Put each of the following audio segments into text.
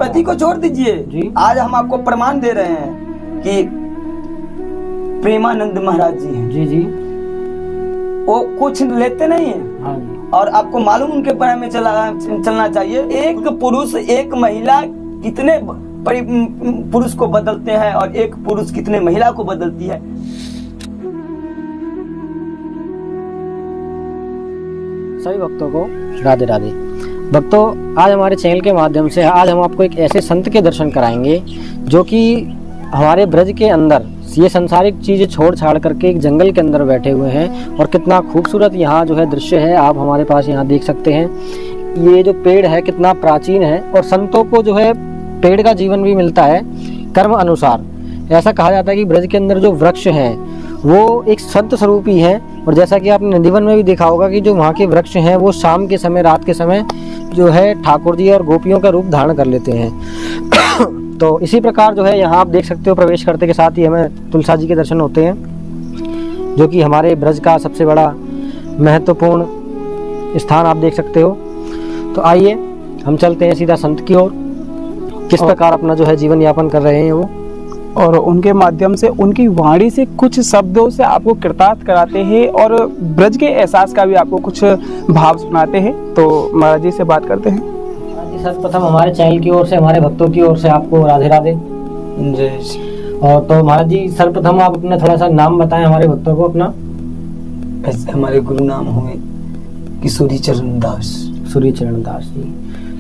Sympathy को छोड़ दीजिए जी। आज हम आपको प्रमाण दे रहे हैं कि प्रेमानंद महाराज जी हैं, जी जी। वो कुछ लेते नहीं है। हाँ जी। और आपको मालूम उनके बारे में चलना चाहिए। एक पुरुष एक महिला कितने पुरुष को बदलते हैं और एक पुरुष कितने महिला को बदलती है। सभी भक्तों को राधे राधे। भक्तों, आज हमारे चैनल के माध्यम से आज हम आपको एक ऐसे संत के दर्शन कराएंगे जो कि हमारे ब्रज के अंदर ये संसारिक चीजें छोड़ छाड़ करके एक जंगल के अंदर बैठे हुए हैं। और कितना खूबसूरत यहाँ जो है दृश्य है, आप हमारे पास यहाँ देख सकते हैं। ये जो पेड़ है कितना प्राचीन है और संतों को जो है पेड़ का जीवन भी मिलता है कर्म अनुसार। ऐसा कहा जाता है कि ब्रज के अंदर जो वृक्ष हैं वो एक संत स्वरूप ही है। और जैसा कि आपने नंदीवन में भी देखा होगा कि जो वहाँ के वृक्ष हैं वो शाम के समय, रात के समय जो है ठाकुर जी और गोपियों का रूप धारण कर लेते हैं। तो इसी प्रकार जो है यहाँ आप देख सकते हो, प्रवेश करते के साथ ही हमें तुलसा जी के दर्शन होते हैं जो कि हमारे ब्रज का सबसे बड़ा महत्वपूर्ण स्थान आप देख सकते हो। तो आइए हम चलते हैं सीधा संत की ओर, किस प्रकार अपना जो है जीवन यापन कर रहे हैं वो, और उनके माध्यम से उनकी वाणी से कुछ शब्दों से आपको कृतार्थ कराते हैं और ब्रज के एहसास का भी आपको कुछ भाव सुनाते हैं। तो महाराज जी से बात करते हैं। सर्वप्रथम हमारे चैनल की ओर से, हमारे भक्तों की ओर से आपको राधे राधे। जय। और तो महाराज जी सर्वप्रथम आप अपना थोड़ा सा नाम बताएं हमारे भक्तों को अपना। ऐसे हमारे गुरु नाम हुए किशोरी चरण दास। सूर्य चरण दास जी।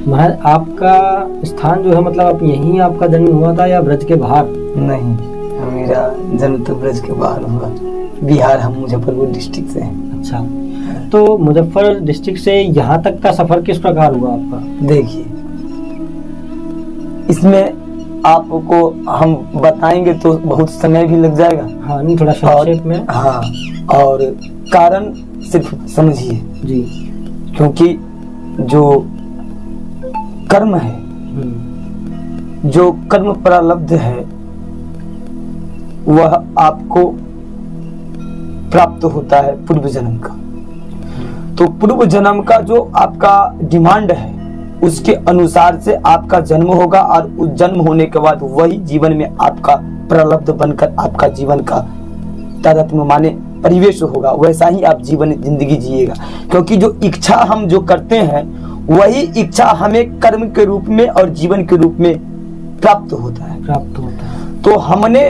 महाराज आपका स्थान जो है मतलब आप यहीं आपका जन्म हुआ था या ब्रज के बाहर? नहीं, मेरा जन्म तो ब्रज के बाहर हुआ, बिहार, हम मुजफ्फरपुर डिस्ट्रिक्ट से हैं। अच्छा, तो मुजफ्फर डिस्ट्रिक्ट से यहाँ तक का सफर किस प्रकार हुआ आपका? देखिए, इसमें आपको हम बताएंगे तो बहुत समय भी लग जाएगा। हाँ, नहीं थोड़ा संक्षेप में। हाँ, और कारण सिर्फ समझिए जी, क्योंकि जो कर्म है, जो कर्म प्रारब्ध है, वह आपको प्राप्त होता है पूर्व जन्म का। तो पूर्व जन्म का जो आपका डिमांड है उसके अनुसार से आपका जन्म होगा और उस जन्म होने के बाद वही जीवन में आपका प्रारब्ध बनकर आपका जीवन का तारतम्य माने परिवेश होगा, वैसा ही आप जीवन जिंदगी जिएगा। क्योंकि जो इच्छा हम जो करते हैं वही इच्छा हमें कर्म के रूप में और जीवन के रूप में प्राप्त होता है। तो हमने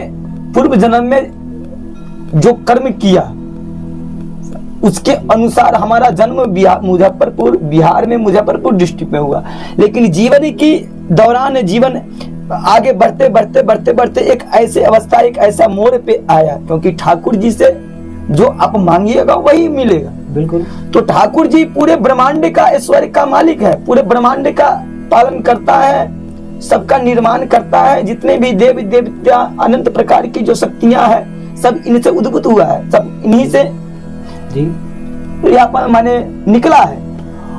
पूर्व जन्म में जो कर्म किया उसके अनुसार हमारा जन्म मुजफ्फरपुर, बिहार में मुजफ्फरपुर डिस्ट्रिक्ट में हुआ। लेकिन जीवन की दौरान जीवन आगे बढ़ते बढ़ते बढ़ते बढ़ते एक ऐसे अवस्था, एक ऐसा मोड़ पे आया, क्योंकि ठाकुर जी से जो आप मांगिएगा वही मिलेगा। बिल्कुल। तो ठाकुर जी पूरे ब्रह्मांड का ऐश्वर्य का मालिक है, पूरे ब्रह्मांड का पालन करता है, सबका निर्माण करता है। जितने भी देव देवता अनंत प्रकार की जो शक्तियां हैं सब इनसे उद्भूत हुआ है, सब इन्हीं से जी यहाँ माने निकला है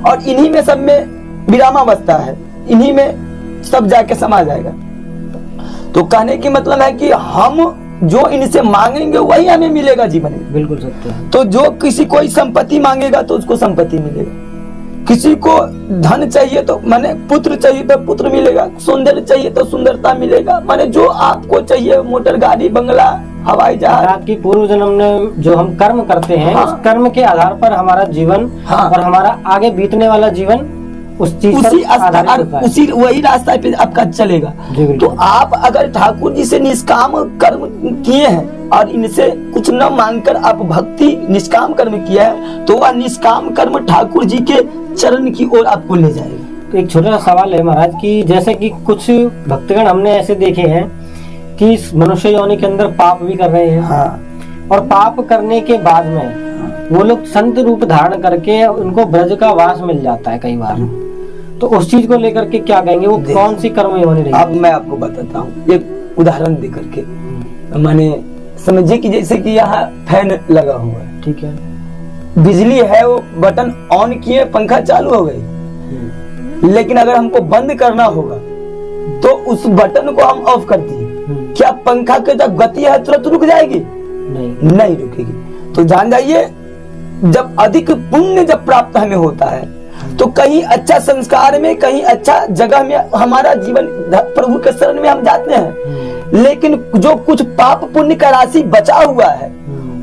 और इन्हीं में सब में विरामावस्था है, इन्हीं में सब जाके समा जाएगा। तो कहने की मतलब है कि हम जो इनसे मांगेंगे वही हमें मिलेगा जीवन में। बिल्कुल सत्य है। तो जो किसी कोई संपत्ति मांगेगा तो उसको संपत्ति मिलेगा, किसी को धन चाहिए तो माने पुत्र चाहिए तो पुत्र मिलेगा, सुंदर चाहिए तो सुंदरता मिलेगा, माने जो आपको चाहिए, मोटर गाड़ी, बंगला, हवाई जहाज। आपकी पूर्व जन्म में जो हम कर्म करते हैं, हाँ, उस कर्म के आधार पर हमारा जीवन, हाँ, और हमारा आगे बीतने वाला जीवन उस चीज उसी आधारित होता है। उसी वही रास्ता पे आपका चलेगा। तो आप अगर ठाकुर जी से निष्काम कर्म किए हैं और इनसे कुछ न मांगकर आप भक्ति निष्काम कर्म किया है तो वह निष्काम कर्म ठाकुर जी के चरण की ओर आपको ले जाएगा। तो एक छोटा सा सवाल है महाराज की, जैसे कि कुछ भक्तगण हमने ऐसे देखे हैं कि मनुष्य योनि के अंदर पाप भी कर रहे हैं, हाँ, और पाप करने के बाद में वो लोग संत रूप धारण करके उनको ब्रज का वास मिल जाता है कई बार। तो उस चीज को लेकर के क्या कहेंगे, वो कौन सी कर्म योनि रही? अब मैं आपको बताता हूँ एक उदाहरण दे करके। माने समझिए कि जैसे कि यहाँ फैन लगा हुआ है, ठीक है, बिजली है, वो बटन ऑन किए, पंखा चालू हो गई, लेकिन अगर हमको बंद करना होगा तो उस बटन को हम ऑफ कर दिए, क्या पंखा की जो गति है तुरंत रुक जाएगी? नहीं रुकेगी। तो जान जाइए, जब अधिक पुण्य जब प्राप्त हमें होता है तो कहीं अच्छा संस्कार में, कहीं अच्छा जगह में हमारा जीवन प्रभु के शरण में हम जाते हैं, लेकिन जो कुछ पाप पुण्य का राशि बचा हुआ है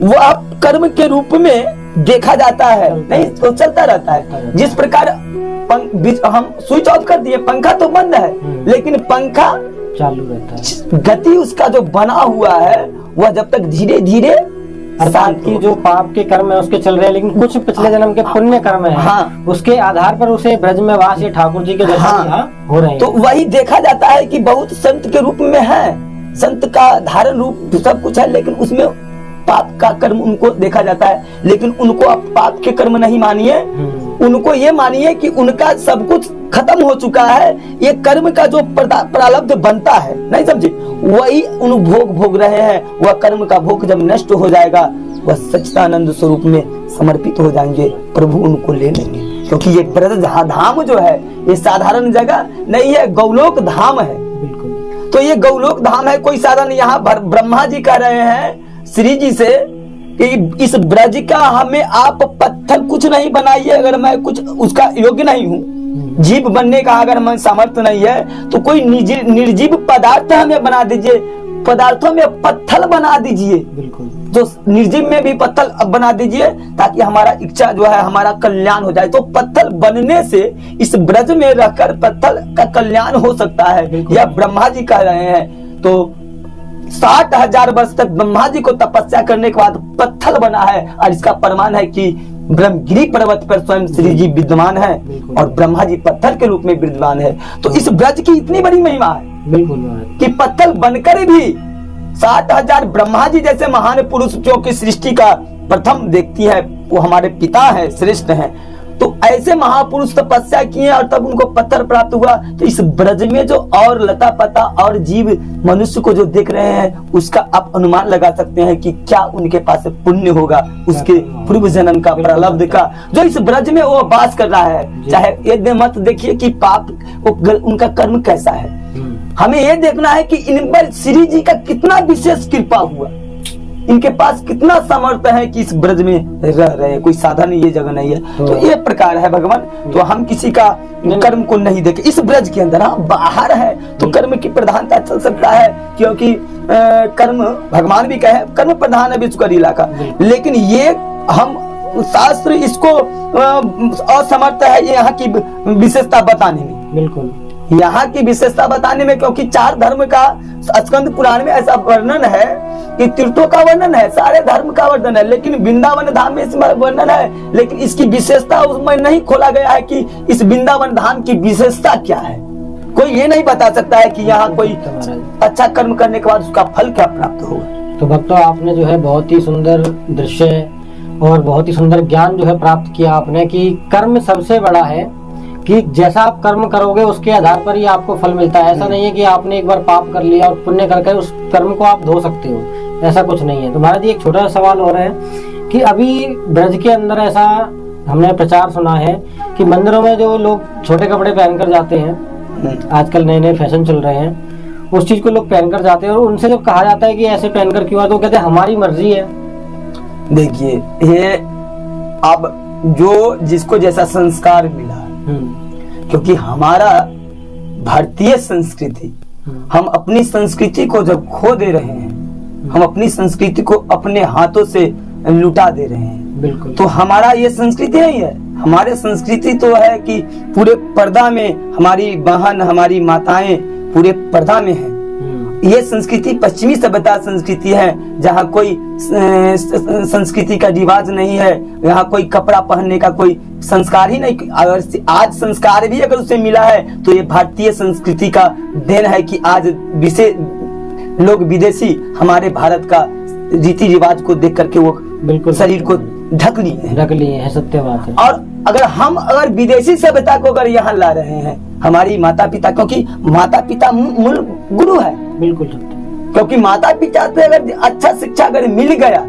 वह कर्म के रूप में देखा जाता है, नहीं तो चलता रहता है। जिस प्रकार हम स्विच ऑफ कर दिए, पंखा तो बंद है लेकिन पंखा चालू रहता है। गति उसका जो बना हुआ है वह जब तक धीरे धीरे अर्थात की जो पाप के कर्म है उसके चल रहे हैं, लेकिन कुछ पिछले जन्म के पुण्य कर्म है, हाँ, उसके आधार पर उसे ब्रज में वास या ठाकुर जी के दर्शन यहाँ हो रहे हैं। तो वही देखा जाता है कि बहुत संत के रूप में है, संत का धारण रूप सब कुछ है, लेकिन उसमें पाप का कर्म उनको देखा जाता है। लेकिन उनको आप पाप के कर्म नहीं मानिए, उनको ये मानिए कि उनका सब कुछ खत्म हो चुका है। ये कर्म का जो प्रारब्ध बनता है, नहीं समझे, वही उन भोग भोग रहे हैं। वह कर्म का भोग जब नष्ट हो जाएगा वह सच्चिदानंद स्वरूप में समर्पित हो जाएंगे, प्रभु उनको ले लेंगे। क्योंकि ये ब्रज धाम जो है ये साधारण जगह नहीं है, गौलोक धाम है। तो ये गौलोक धाम है, कोई साधारण। यहाँ ब्रह्मा जी कह रहे हैं श्री जी से कि इस ब्रज का हमें आप पत्थर कुछ नहीं बनाइए, अगर मैं कुछ उसका योग्य नहीं हूँ, जीव बनने का अगर मैं सामर्थ्य नहीं है तो कोई निर्जीव पदार्थ हमें बना दीजिए, पदार्थों में पत्थर बना दीजिए, जो निर्जीव में भी पत्थर बना दीजिए, ताकि हमारा इच्छा जो है हमारा कल्याण हो जाए। तो पत्थर बनने से इस ब्रज में रहकर पत्थर का कल्याण हो सकता है, यह ब्रह्मा जी कह रहे हैं। तो 60,000 वर्ष तक ब्रह्मा जी को तपस्या करने के बाद पत्थर बना है, और इसका प्रमाण है कि ब्रह्मगिरी पर्वत पर स्वयं श्री जी विद्यमान है और ब्रह्मा जी पत्थर के रूप में विद्यमान है। तो इस ब्रज की इतनी बड़ी महिमा है कि पत्थर बनकर भी 60,000 ब्रह्मा जी जैसे महान पुरुष जो की सृष्टि का प्रथम देखती है, वो हमारे पिता है, श्रेष्ठ हैं। तो ऐसे महापुरुष तपस्या किए और तब उनको पत्थर प्राप्त हुआ। तो इस ब्रज में जो और लता पता और जीव मनुष्य को जो देख रहे हैं, उसका आप अनुमान लगा सकते हैं कि क्या उनके पास पुण्य होगा, उसके पूर्व जन्म का प्रारब्ध का, जो इस ब्रज में वो वास कर रहा है। चाहे ये मत देखिए कि पाप उनका कर्म कैसा है, हमें ये देखना है कि इन पर श्री जी का कितना विशेष कृपा हुआ, इनके पास कितना सामर्थ्य है कि इस ब्रज में रह रहे हैं। कोई साधारण ये जगह नहीं है। तो ये प्रकार है भगवान। तो हम किसी का कर्म को नहीं देखे इस ब्रज के अंदर। हाँ, बाहर है तो कर्म की प्रधानता चल सकता है, क्योंकि कर्म भगवान भी कहे कर्म प्रधान है विश्व का इलाका, लेकिन ये हम शास्त्र इसको असमर्थ है यहाँ की विशेषता बताने में। बिल्कुल यहाँ की विशेषता बताने में, क्योंकि 4 धर्म का स्कंद पुराण में ऐसा वर्णन है कि तीर्थों का वर्णन है, सारे धर्म का वर्णन है, लेकिन वृंदावन धाम में इसमें वर्णन है, लेकिन इसकी विशेषता उसमें नहीं खोला गया है कि इस वृंदावन धाम की विशेषता क्या है। कोई ये नहीं बता सकता है कि यहाँ कोई अच्छा कर्म करने के बाद उसका फल क्या प्राप्त होगा। तो भक्तों, आपने जो है बहुत ही सुंदर दृश्य और बहुत ही सुंदर ज्ञान जो है प्राप्त किया आपने, कि कर्म सबसे बड़ा है, कि जैसा आप कर्म करोगे उसके आधार पर ही आपको फल मिलता है। ऐसा नहीं है कि आपने एक बार पाप कर लिया और पुण्य करके उस कर्म को आप धो सकते हो, ऐसा कुछ नहीं है। तो महाराज जी, एक छोटा सा सवाल हो रहा है कि अभी ब्रज के अंदर ऐसा हमने प्रचार सुना है कि मंदिरों में जो लोग छोटे कपड़े पहनकर जाते हैं, आजकल नए नए फैशन चल रहे हैं, उस चीज को लोग पहनकर जाते हैं, और उनसे जब कहा जाता है कि ऐसे पहनकर क्यों, तो कहते हैं हमारी मर्जी है। देखिए, ये अब जो जिसको जैसा संस्कार मिला, क्योंकि हमारा भारतीय संस्कृति, हम अपनी संस्कृति को जब खो दे रहे हैं, हम अपनी संस्कृति को अपने हाथों से लुटा दे रहे हैं। बिल्कुल। तो हमारा ये संस्कृति नहीं है। हमारे संस्कृति तो है कि पूरे पर्दा में हमारी बहन, हमारी माताएं पूरे पर्दा में है। ये संस्कृति पश्चिमी सभ्यता संस्कृति है, जहाँ कोई संस्कृति का रिवाज नहीं है, यहाँ कोई कपड़ा पहनने का कोई संस्कार ही नहीं। अगर आज संस्कार भी अगर उसे मिला है तो ये भारतीय संस्कृति का देन है कि आज लोग विदेशी हमारे भारत का रीति रिवाज को देख करके वो बिल्कुल शरीर को ढक लिए हैं, सत्य बात है। और अगर विदेशी सभ्यता को अगर यहाँ ला रहे हैं, हमारी माता पिता, क्योंकि माता पिता मूल गुरु है। बिल्कुल, क्योंकि माता पिता से अगर अच्छा शिक्षा अगर मिल गया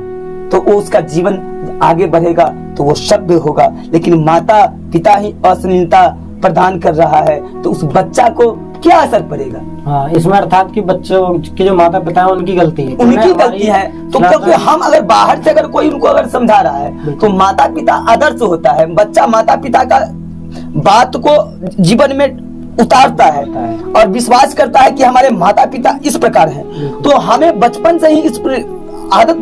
तो वो उसका जीवन आगे बढ़ेगा, तो वो सभ्य होगा। लेकिन माता पिता ही अश्लीलता प्रदान कर रहा है तो उस बच्चा को क्या असर पड़ेगा। हाँ, इसमें अर्थात कि बच्चों की जो माता पिता है उनकी गलती है, उनकी गलती है। तो क्योंकि हम अगर बाहर से अगर कोई उनको अगर समझा रहा है तो माता पिता आदर्श होता है। बच्चा माता पिता का बात को जीवन में उतारता है और विश्वास करता है कि हमारे माता पिता इस प्रकार हैं, तो हमें बचपन से ही इस आदत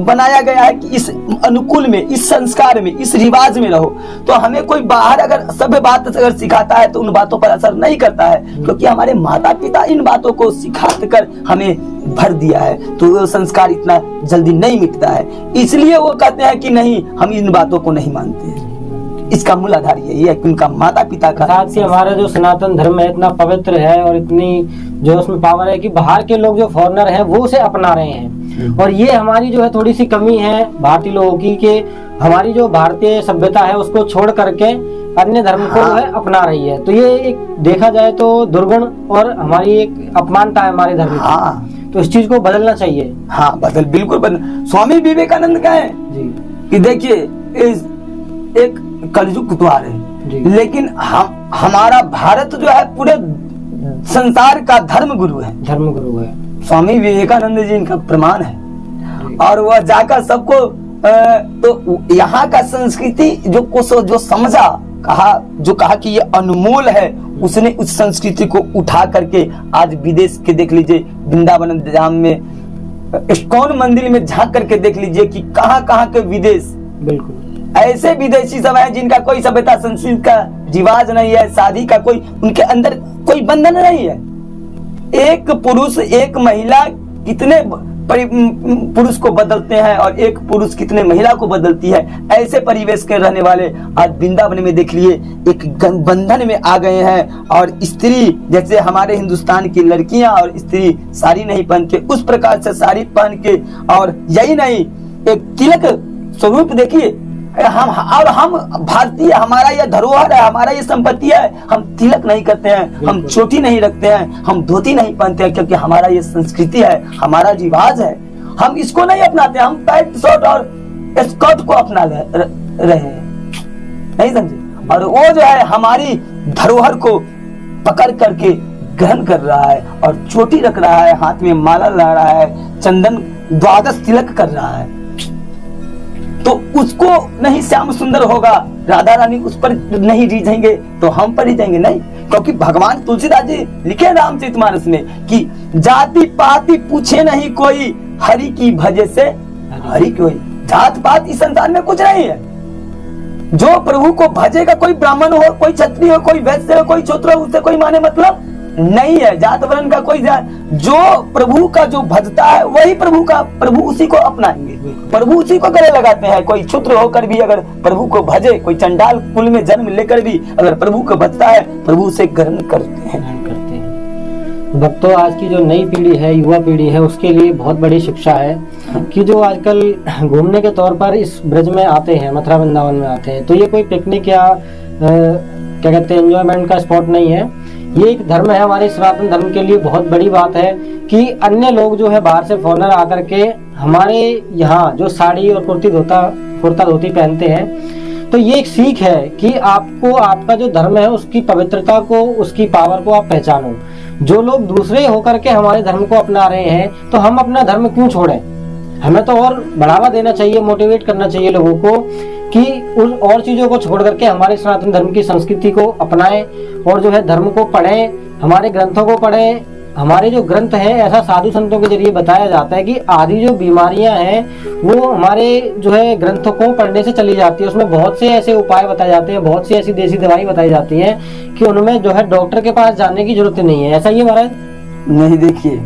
बनाया गया है कि इस अनुकूल में, इस संस्कार में, इस रिवाज में रहो। तो हमें कोई बाहर अगर सभ्य बात अगर सिखाता है तो उन बातों पर असर नहीं करता है, क्योंकि हमारे माता पिता इन बातों को सिखा कर हमें भर दिया है, तो वो संस्कार इतना जल्दी नहीं मिटता है। इसलिए वो कहते हैं कि नहीं, हम इन बातों को नहीं मानते हैं। इसका मूल आधार यही है कि उनका माता पिता का साथ ही हमारा जो सनातन धर्म है इतना पवित्र है और इतनी जो उसमें पावर है कि बाहर के लोग जो फॉरेनर हैं वो उसे अपना रहे हैं, और ये हमारी जो है थोड़ी सी कमी है भारतीय लोगों की, कि हमारी जो भारतीय सभ्यता है उसको छोड़ करके अन्य धर्म को जो है अपना रही है। तो ये एक देखा जाए तो दुर्गुण और हमारी एक अपमानता है हमारे धर्म की। तो इस चीज को बदलना चाहिए। हाँ, बिल्कुल बदल। स्वामी विवेकानंद का है कि देखिए एक कलयुग द्वार है, लेकिन हमारा भारत जो है पूरे संसार का धर्म गुरु है। स्वामी विवेकानंद जी इनका प्रमाण है। और वह जाकर सबको तो यहाँ का संस्कृति जो समझा, कहा कि ये अनमोल है, उसने उस संस्कृति को उठा करके आज विदेश के देख लीजिए, वृंदावन धाम में, इस्कॉन मंदिर में झांक करके देख लीजिए कि कहाँ के विदेश, बिल्कुल ऐसे विदेशी सब है जिनका कोई सभ्यता संस्कृति का रिवाज नहीं है, शादी का कोई उनके अंदर कोई बंधन नहीं है। एक पुरुष एक महिला कितने पुरुष को बदलते हैं और एक पुरुष कितने महिला को बदलती है। ऐसे परिवेश के रहने वाले आज वृंदावन में देख लिए एक बंधन में आ गए हैं। और स्त्री जैसे हमारे हिंदुस्तान की लड़कियां और स्त्री साड़ी नहीं पहनते, उस प्रकार से साड़ी पहन के, और यही नहीं एक तिलक स्वरूप देखिए, हम भारतीय, हमारा ये धरोहर है, हमारा ये संपत्ति है, हम तिलक नहीं करते हैं, हम चोटी नहीं रखते हैं, हम धोती नहीं पहनते हैं, क्योंकि हमारा ये संस्कृति है, हमारा रिवाज है। हम इसको नहीं अपनाते, हम पैंट शर्ट और स्कर्ट को अपना रहे हैं, नहीं समझे। और वो जो है हमारी धरोहर को पकड़ करके ग्रहण कर रहा है और चोटी रख रहा है, हाथ में माला ला रहा है, चंदन द्वादश तिलक कर रहा है, तो उसको नहीं श्याम सुंदर होगा, राधा रानी उस पर नहीं रीझेंगे तो हम पर रीझेंगे नहीं। क्योंकि भगवान तुलसीदास जी लिखे रामचरितमानस में कि जाति पाति पूछे नहीं कोई, हरि की भजे से हरि कोई। जात पात इस संसार में कुछ नहीं है। जो प्रभु को भजेगा, कोई ब्राह्मण हो, कोई क्षत्रिय हो, कोई वैश्य हो, कोई शूद्र हो, उससे कोई माने मतलब नहीं है। जात वर्ण का कोई जो प्रभु का जो भजता है वही प्रभु उसी को अपनाएंगे, प्रभु उसी को गले लगाते हैं। कोई क्षुद्र होकर भी अगर प्रभु को भजे, कोई चंडाल कुल में जन्म लेकर भी अगर प्रभु को भजता है, प्रभु उसे ग्रहण करते हैं। भक्तों, आज की जो नई पीढ़ी है, युवा पीढ़ी है, उसके लिए बहुत बड़ी शिक्षा है कि जो आजकल घूमने के तौर पर इस ब्रज में आते हैं, मथुरा वृंदावन में आते हैं, तो ये कोई पिकनिक या क्या कहते हैं एंजॉयमेंट का स्पॉट नहीं है। ये एक धर्म है, हमारे सनातन धर्म के लिए बहुत बड़ी बात है कि अन्य लोग जो है बाहर से फॉरेनर आकर के हमारे यहाँ जो साड़ी और कुर्ता धोती पहनते हैं, तो ये एक सीख है कि आपको आपका जो धर्म है उसकी पवित्रता को, उसकी पावर को आप पहचानो। जो लोग दूसरे होकर के हमारे धर्म को अपना रहे हैं, तो हम अपना धर्म क्यों छोड़ें? हमें तो और बढ़ावा देना चाहिए, मोटिवेट करना चाहिए लोगों को कि उन और चीजों को छोड़ करके हमारे सनातन धर्म की संस्कृति को अपनाएं और जो है धर्म को पढ़ें, हमारे ग्रंथों को पढ़ें। हमारे जो ग्रंथ हैं, ऐसा साधु संतों के जरिए बताया जाता है कि आदि जो बीमारियां हैं वो हमारे जो है ग्रंथों को पढ़ने से चली जाती है। उसमें बहुत से ऐसे उपाय बताए जाते हैं, बहुत सी ऐसी देसी दवाई बताई जाती है कि उनमें जो है डॉक्टर के पास जाने की जरूरत नहीं है। ऐसा ही है महाराज? नहीं, देखिए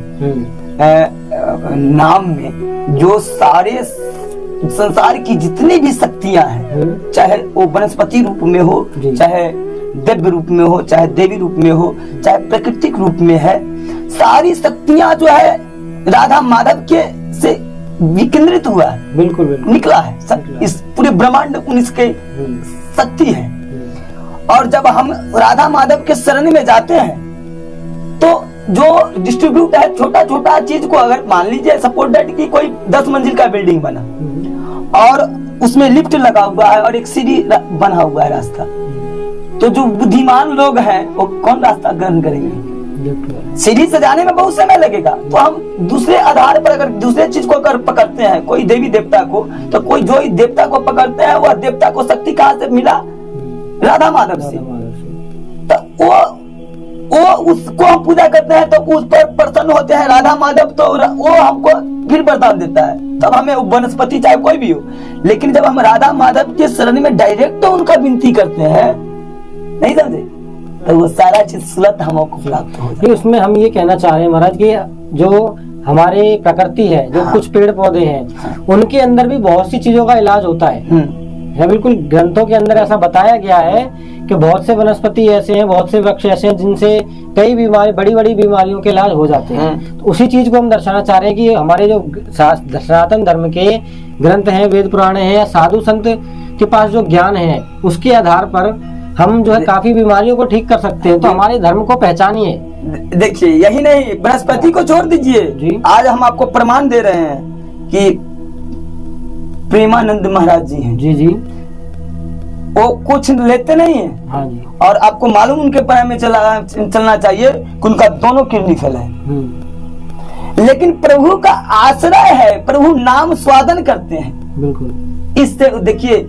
नाम में जो सारे संसार की जितनी भी शक्तियां हैं, चाहे वो वनस्पति रूप में हो, चाहे दिव्य रूप में हो, चाहे देवी रूप में हो, चाहे प्राकृतिक रूप में है, सारी शक्तियां जो है राधा माधव के से विकेंद्रित हुआ है, बिल्कुल निकला है। इस पूरे ब्रह्मांड उनके शक्ति है। और जब हम राधा माधव के शरण में जाते हैं तो जो डिस्ट्रीब्यूट है छोटा छोटा चीज को, अगर मान लीजिए सपोज दैट की कोई 10 मंजिल का बिल्डिंग बना और उसमें लिफ्ट लगा हुआ है और एक सीढ़ी बना हुआ है रास्ता, तो जो बुद्धिमान लोग हैं वो कौन रास्ता ग्रहण करेंगे? सीढ़ी से जाने में बहुत समय लगेगा। तो हम दूसरे आधार पर अगर दूसरे चीज को अगर पकड़ते हैं, कोई देवी देवता को, तो कोई जो देवता को पकड़ते हैं वह देवता को शक्ति कहाँ से मिला? राधा माधव से। तो वो उसको हम पूजा करते हैं तो उस पर प्रसन्न होते हैं राधा माधव, तो वो हमको फिर वरदान देता है, तब हमें वनस्पति चाहे कोई भी हो। लेकिन जब हम राधा माधव के शरण में डायरेक्ट तो उनका विनती करते हैं, नहीं समझे, तो वो सारा चीज सुलभ हमको प्राप्त हो जाए। उसमें हम ये कहना चाह रहे हैं महाराज कि जो हमारे प्रकृति है, जो कुछ पेड़ पौधे हैं, उनके अंदर भी बहुत सी चीजों का इलाज होता है। बिल्कुल ग्रंथों के अंदर ऐसा बताया गया है कि बहुत से वनस्पति ऐसे हैं, बहुत से वृक्ष ऐसे हैं जिनसे कई बीमारी, बड़ी बड़ी बीमारियों के इलाज हो जाते हैं। तो उसी चीज को हम दर्शाना चाह रहे हैं कि हमारे जो सनातन धर्म के ग्रंथ हैं, वेद पुराण हैं, या साधु संत के पास जो ज्ञान है, उसके आधार पर हम जो है काफी बीमारियों को ठीक कर सकते हैं। तो हमारे धर्म को पहचानिए। देखिए, यही नहीं, बृहस्पति को छोड़ दीजिए, आज हम आपको प्रमाण दे रहे हैं कि प्रेमानंद महाराज जी हैं, जी जी, वो कुछ लेते नहीं है। हाँ जी। और आपको मालूम उनके पैर में चलना चाहिए कि उनका दोनों किडनी फेल है, लेकिन प्रभु का आश्रय है, प्रभु नाम स्वादन करते हैं। बिल्कुल, इससे देखिए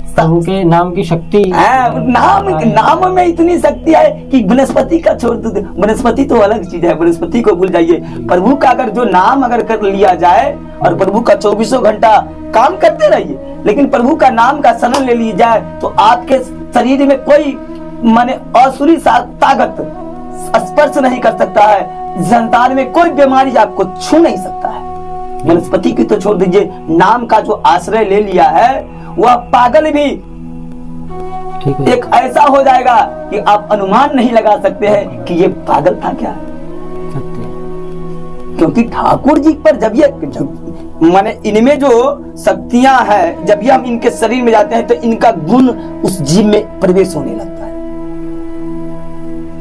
प्रभु के नाम की शक्ति, नाम में इतनी शक्ति है कि वनस्पति का छोड़ दो, वनस्पति तो अलग चीज है, वनस्पति को भूल जाइए। प्रभु का अगर जो नाम अगर कर लिया जाए और प्रभु का 24 घंटा काम करते रहिए, लेकिन प्रभु का नाम का शरण ले लिया जाए तो आपके शरीर में कोई माने असुरी ताकत स्पर्श नहीं कर सकता है, संतान में कोई बीमारी आपको छू नहीं सकता है। वनस्पति की तो छोड़ दीजिए, नाम का जो आश्रय ले लिया है वह पागल भी एक ऐसा हो जाएगा कि आप अनुमान नहीं लगा सकते हैं कि ये पागल था क्या। क्योंकि ठाकुर जी पर जब माने इनमें जो शक्तियां हैं, जब ये हम इनके शरीर में जाते हैं तो इनका गुण उस जीव में प्रवेश होने लगता है।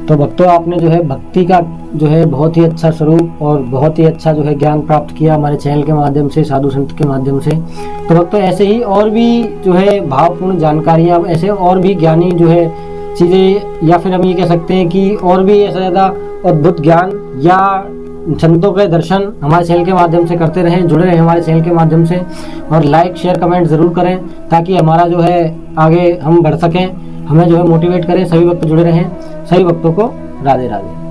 तो भक्तों, आपने जो है भक्ति का जो है बहुत ही अच्छा स्वरूप और बहुत ही अच्छा जो है ज्ञान प्राप्त किया हमारे चैनल के माध्यम से, साधु संत के माध्यम से। तो भक्तों, ऐसे ही और भी जो है भावपूर्ण जानकारियां, ऐसे और भी ज्ञानी जो है चीजें, या फिर हम ये कह सकते हैं कि और भी ऐसा ज्यादा अद्भुत ज्ञान या संतों के दर्शन हमारे चैनल के माध्यम से करते रहें, जुड़े रहें हमारे चैनल के माध्यम से, और लाइक शेयर कमेंट जरूर करें ताकि हमारा जो है आगे हम बढ़ सकें, हमें जो है मोटिवेट करें। सभी भक्त जुड़े रहें। सभी भक्तों को राधे राधे।